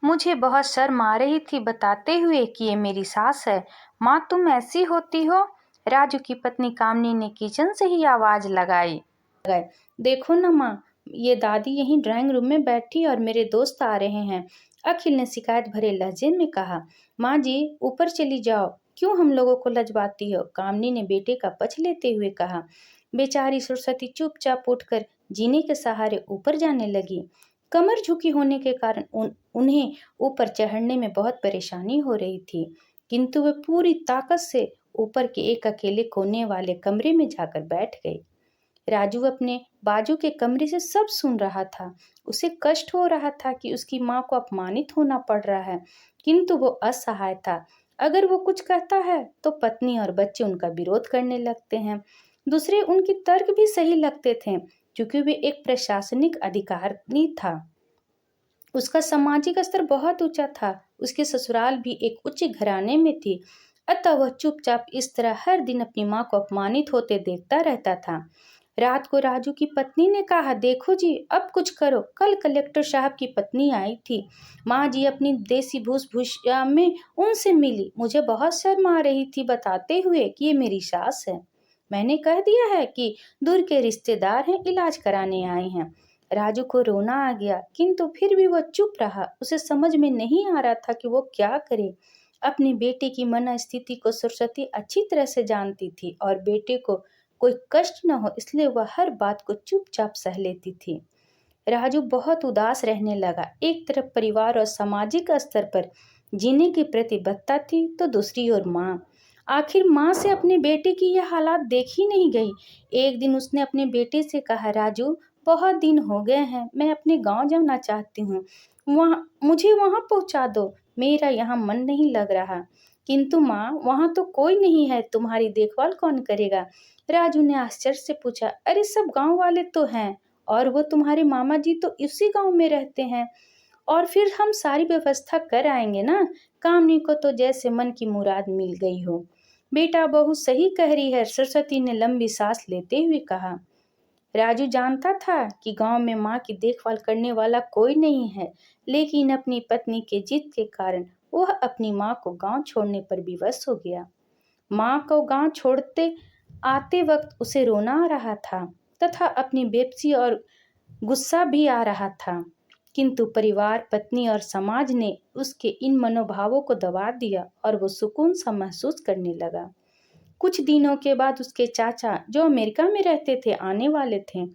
मुझे बहुत शर्म आ रही थी बताते हुए कि ये मेरी सास है। माँ, तुम ऐसी होती हो? राजू की पत्नी कामनी ने किचन से ही आवाज लगाई। देखो ना माँ, ये दादी यहीं ड्राइंग रूम में बैठी और मेरे दोस्त आ रहे हैं। अखिल ने शिकायत भरे लहजे में कहा। माँ जी, ऊपर चली जाओ, क्यों हम लोगों को लजवाती हो? कामनी ने बेटे का पक्ष लेते हुए कहा। बेचारी सरस्वती चुपचाप उठकर जीने के सहारे ऊपर जाने लगी। कमर झुकी होने के कारण उन्हें ऊपर चढ़ने में बहुत परेशानी हो रही थी, किंतु वे पूरी ताकत से ऊपर के एक अकेले कोने वाले कमरे में जाकर बैठ गई। राजू अपने बाजू के कमरे से सब सुन रहा था। उसे कष्ट हो रहा था कि उसकी माँ को अपमानित होना पड़ रहा है, किंतु वो असहाय था। अगर वो कुछ कहता है तो पत्नी और बच्चे उनका विरोध करने लगते हैं। दूसरे उनके तर्क भी सही लगते थे, क्योंकि वे एक प्रशासनिक अधिकारी था। उसका सामाजिक स्तर बहुत ऊंचा था। उसके ससुराल भी एक उच्च घराने में थी, अतः वह चुपचाप इस तरह हर दिन अपनी माँ को अपमानित होते देखता रहता था। रात को राजू की पत्नी ने कहा, देखो जी, अब कुछ करो। कल कलेक्टर साहब की पत्नी आई थी। माँ जी अपनी देसी भूषभूषा में उनसे मिली। मुझे बहुत शर्म आ रही थी बताते हुए कि ये मेरी सास है। मैंने कह दिया है कि दूर के रिश्तेदार हैं, इलाज कराने आए हैं। राजू को रोना आ गया, किंतु फिर भी वह चुप रहा। उसे समझ में नहीं आ रहा था कि वो क्या करे। अपने बेटे की मनस्थिति को सरस्वती अच्छी तरह से जानती थी और बेटे को कोई कष्ट न हो इसलिए वह हर बात को चुपचाप सह लेती थी। राजू बहुत उदास रहने लगा। एक तरफ परिवार और सामाजिक स्तर पर जीने की प्रतिबद्धता थी, तो दूसरी ओर माँ। आखिर माँ से अपने बेटे की यह हालात देखी नहीं गई। एक दिन उसने अपने बेटे से कहा, राजू, बहुत दिन हो गए हैं, मैं अपने गांव जाना चाहती हूँ। मुझे वहां पहुंचा दो, मेरा यहाँ मन नहीं लग रहा। किंतु माँ, वहां तो कोई नहीं है, तुम्हारी देखभाल कौन करेगा? राजू ने आश्चर्य से पूछा। अरे, सब गांव वाले तो हैं, और वो तुम्हारे मामा जी तो इसी गांव में रहते हैं, और फिर हम सारी व्यवस्था कर आएंगे ना। कामनी को तो जैसे मन की मुराद मिल गई हो। बेटा, बहू सही कह रही है, सरस्वती ने लंबी सांस लेते हुए कहा। राजू जानता था कि गांव में माँ की देखभाल करने वाला कोई नहीं है, लेकिन अपनी पत्नी के जिद के कारण वह अपनी माँ को गांव छोड़ने पर विवश हो गया। माँ को गांव छोड़ते आते वक्त उसे रोना आ रहा था तथा अपनी बेबसी और गुस्सा भी आ रहा था, किंतु परिवार, पत्नी और समाज ने उसके इन मनोभावों को दबा दिया और वो सुकून सा महसूस करने लगा। कुछ दिनों के बाद उसके चाचा, जो अमेरिका में रहते थे, आने वाले थे।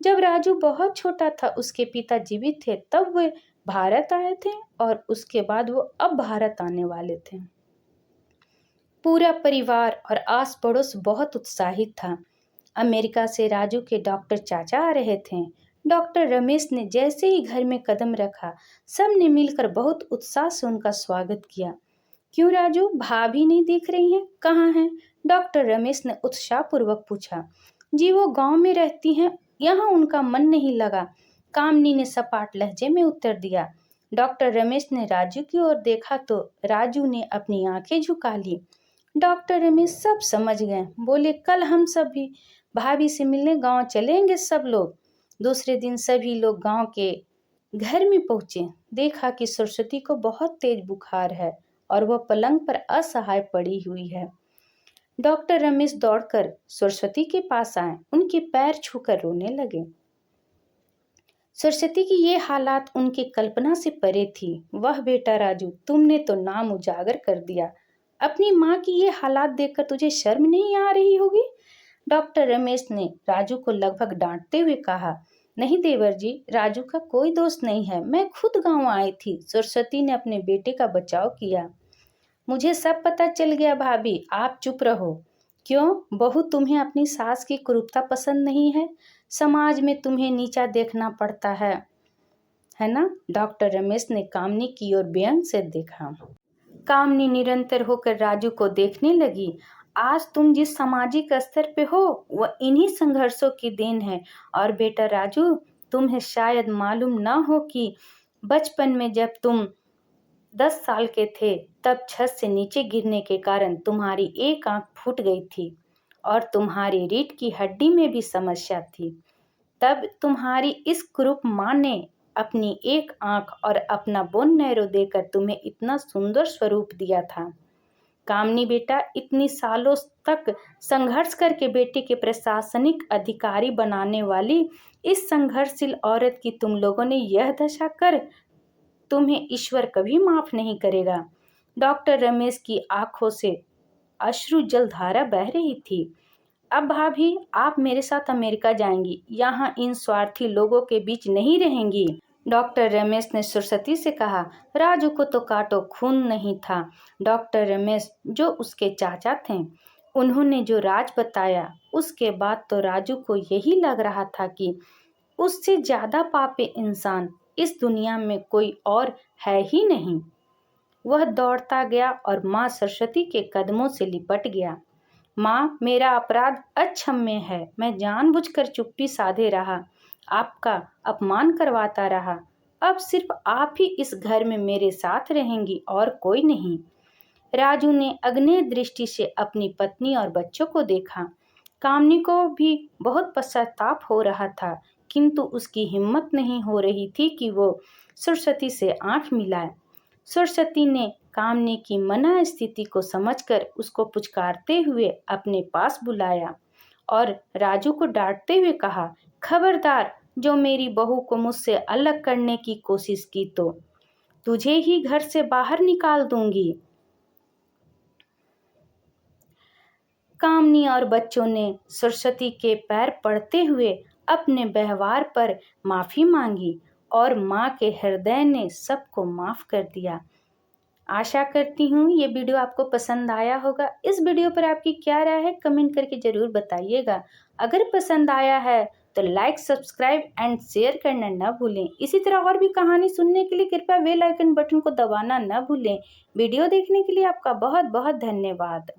जब राजू बहुत छोटा था, उसके पिता जीवित थे, तब वे भारत आए थे और उसके बाद वो अब भारत आने वाले थे। पूरा परिवार और आस पड़ोस बहुत उत्साहित था। अमेरिका से राजू के डॉक्टर चाचा आ रहे थे। डॉक्टर रमेश ने जैसे ही घर में कदम रखा, सब ने मिलकर बहुत उत्साह से उनका स्वागत किया। क्यों राजू, भाभी नहीं दिख रही हैं, कहाँ हैं? डॉक्टर रमेश ने उत्साहपूर्वक पूछा। जी, वो गांव में रहती हैं, यहाँ उनका मन नहीं लगा, कामनी ने सपाट लहजे में उत्तर दिया। डॉक्टर रमेश ने राजू की ओर देखा तो राजू ने अपनी आंखें झुका ली। डॉक्टर रमेश सब समझ गए, बोले, कल हम सभी भाभी से मिलने गांव चलेंगे सब लोग। दूसरे दिन सभी लोग गांव के घर में पहुंचे। देखा कि सरस्वती को बहुत तेज बुखार है और वह पलंग पर असहाय पड़ी हुई है। डॉक्टर रमेश दौड़कर सरस्वती के पास आए, उनके पैर छूकर रोने लगे। सरस्वती की ये हालात उनकी कल्पना से परे थी। वह बेटा राजू, तुमने तो नाम उजागर कर दिया। अपनी माँ की ये हालात देखकर तुझे शर्म नहीं आ रही होगी? डॉक्टर रमेश ने राजू को लगभग डांटते हुए कहा। नहीं देवर जी, राजू का कोई दोष नहीं है, मैं खुद गांव आई थी। सरस्वती ने अपने बेटे का बचाव किया। मुझे सब पता चल गया भाभी, आप चुप रहो। क्यों बहू, तुम्हें अपनी सास की क्रूरता पसंद नहीं है? समाज में तुम्हें नीचा देखना पड़ता है ना? डॉक्टर रमेश ने कामनी की ओर व्यंग से देखा। कामनी निरंतर होकर राजू को देखने लगी। आज तुम जिस सामाजिक स्तर पे हो, वह इन्हीं संघर्षों की देन है। और बेटा राजू, तुम्हें शायद मालूम ना हो कि बचपन में जब तुम 10 साल के थे, तब छत से नीचे गिरने के कारण तुम्हारी एक आंख फूट गई थी और तुम्हारी रीढ़ की हड्डी में भी समस्या थी। तब तुम्हारी इस कुरूप माँ ने अपनी एक आँख और अपना बोन नैरो देकर तुम्हें इतना सुंदर स्वरूप दिया था। कामनी बेटा, इतनी सालों तक संघर्ष करके बेटे के प्रशासनिक अधिकारी बनाने वाली इस संघर्षशील औरत की तुम लोगों ने यह दशा कर तुम्हें ईश्वर कभी माफ नहीं करेगा। डॉक्टर रमेश की आंखों से अश्रु जल धारा बह रही थी। अब भाभी, आप मेरे साथ अमेरिका जाएंगी, यहाँ इन स्वार्थी लोगों के बीच नहीं रहेंगी। डॉक्टर रमेश ने सरस्वती से कहा। राजू को तो काटो खून नहीं था। डॉक्टर रमेश जो उसके चाचा थे, उन्होंने जो राज बताया, उसके बाद तो राजू को यही लग रहा था कि उससे ज्यादा पापी इंसान इस दुनिया में कोई और है ही नहीं। वह दौड़ता गया और माँ सरस्वती के कदमों से लिपट गया। माँ, मेरा अपराध अक्षम्य है। मैं जानबूझकर चुप्पी साधे रहा, आपका अपमान करवाता रहा। अब सिर्फ आप ही इस घर में मेरे साथ रहेंगी और कोई नहीं। राजू ने अग्नि दृष्टि से अपनी पत्नी और बच्चों को देखा। कामनी को भी बहुत पश्चाताप हो रहा था, किंतु उसकी हिम्मत नहीं हो रही थी कि वो सरस्वती से आंख मिलाए। सरस्वती ने कामनी की मना स्थिति को समझकर उसको पुचकारते हुए अपने पास बुलाया और राजू को डांटते हुए कहा, खबरदार, जो मेरी बहू को मुझसे अलग करने की कोशिश की तो तुझे ही घर से बाहर निकाल दूंगी। कामनी और बच्चों ने सरस्वती के पैर पड़ते हुए अपने व्यवहार पर माफी मांगी और माँ के हृदय ने सबको माफ कर दिया। आशा करती हूँ ये वीडियो आपको पसंद आया होगा। इस वीडियो पर आपकी क्या राय है कमेंट करके ज़रूर बताइएगा। अगर पसंद आया है तो लाइक, सब्सक्राइब एंड शेयर करना न भूलें। इसी तरह और भी कहानी सुनने के लिए कृपया बेल आइकन बटन को दबाना न भूलें। वीडियो देखने के लिए आपका बहुत बहुत धन्यवाद।